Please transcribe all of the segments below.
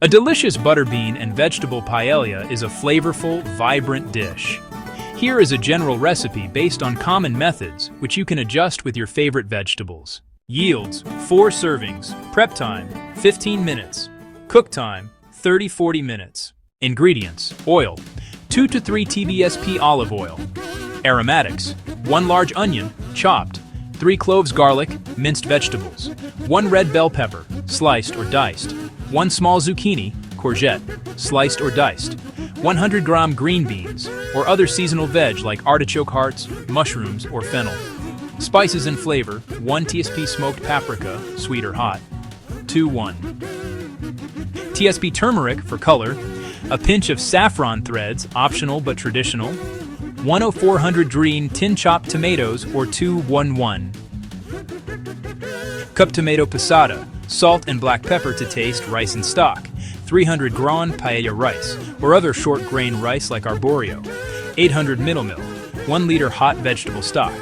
A delicious butterbean and vegetable paella is a flavorful, vibrant dish. Here is a general recipe based on common methods, which you can adjust with your favorite vegetables. Yields: 4 servings. Prep time: 15 minutes. Cook time: 30–40 minutes. Ingredients: oil, 2 to 3 TBSP olive oil. Aromatics: 1 large onion, chopped. 3 cloves garlic, minced vegetables. 1 red bell pepper, sliced or diced. 1 small zucchini, courgette, sliced or diced. 100-gram green beans, or other seasonal veg like artichoke hearts, mushrooms, or fennel. Spices and flavor: 1 TSP smoked paprika, sweet or hot. 2–1 TSP turmeric for color. A pinch of saffron threads, optional but traditional. 1/400 green tin-chopped tomatoes, or 2–1–1. Cup tomato passata, salt and black pepper to taste, rice and stock. 300 gran paella rice, or other short grain rice like arborio. 800 middle mill, 1 liter hot vegetable stock.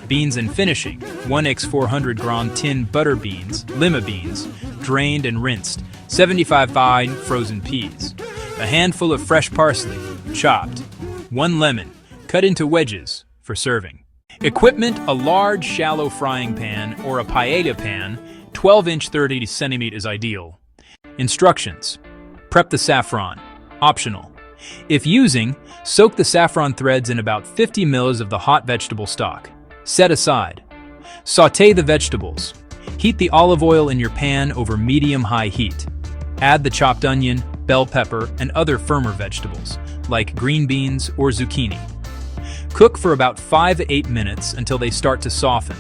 Beans and finishing: 1 x 400 gram tin butter beans, lima beans, drained and rinsed. 75 fine frozen peas. A handful of fresh parsley, chopped. 1 lemon, cut into wedges, for serving. Equipment: a large, shallow frying pan or a paella pan. 12-inch 30 cm is ideal. Instructions: prep the saffron, optional. If using, soak the saffron threads in about 50 ml of the hot vegetable stock. Set aside. Sauté the vegetables. Heat the olive oil in your pan over medium-high heat. Add the chopped onion, bell pepper, and other firmer vegetables, like green beans or zucchini. Cook for about 5 to 8 minutes until they start to soften.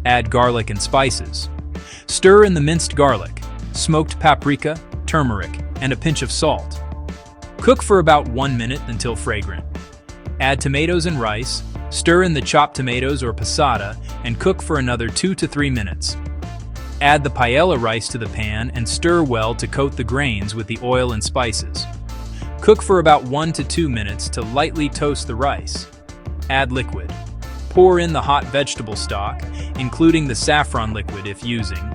Add garlic and spices. Stir in the minced garlic, smoked paprika, turmeric, and a pinch of salt. Cook for about 1 minute until fragrant. Add tomatoes and rice, stir in the chopped tomatoes or passata, and cook for another 2 to 3 minutes. Add the paella rice to the pan and stir well to coat the grains with the oil and spices. Cook for about 1 to 2 minutes to lightly toast the rice. Add liquid. Pour in the hot vegetable stock, including the saffron liquid if using.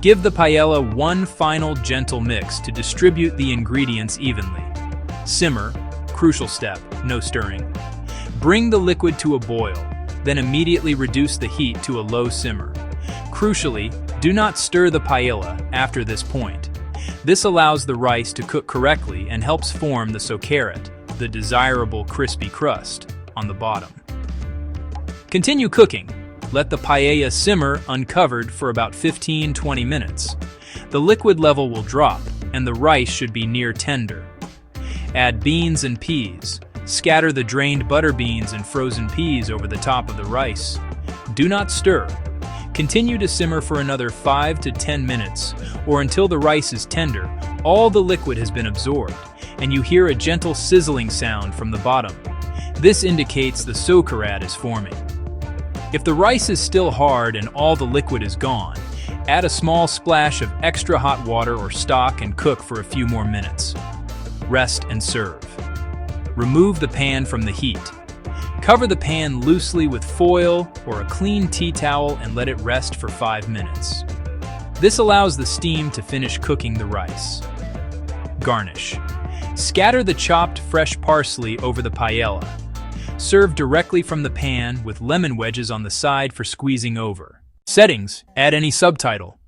Give the paella one final gentle mix to distribute the ingredients evenly. Simmer, crucial step, no stirring. Bring the liquid to a boil, then immediately reduce the heat to a low simmer. Crucially, do not stir the paella after this point. This allows the rice to cook correctly and helps form the socarrat, the desirable crispy crust, on the bottom. Continue cooking. Let the paella simmer uncovered for about 15–20 minutes. The liquid level will drop, and the rice should be near tender. Add beans and peas. Scatter the drained butter beans and frozen peas over the top of the rice. Do not stir. Continue to simmer for another 5 to 10 minutes, or until the rice is tender, all the liquid has been absorbed, and you hear a gentle sizzling sound from the bottom. This indicates the socarrat is forming. If the rice is still hard and all the liquid is gone, add a small splash of extra hot water or stock and cook for a few more minutes. Rest and serve. Remove the pan from the heat. Cover the pan loosely with foil or a clean tea towel and let it rest for 5 minutes. This allows the steam to finish cooking the rice. Garnish. Scatter the chopped fresh parsley over the paella. Serve directly from the pan with lemon wedges on the side for squeezing over. Settings: add any subtitle.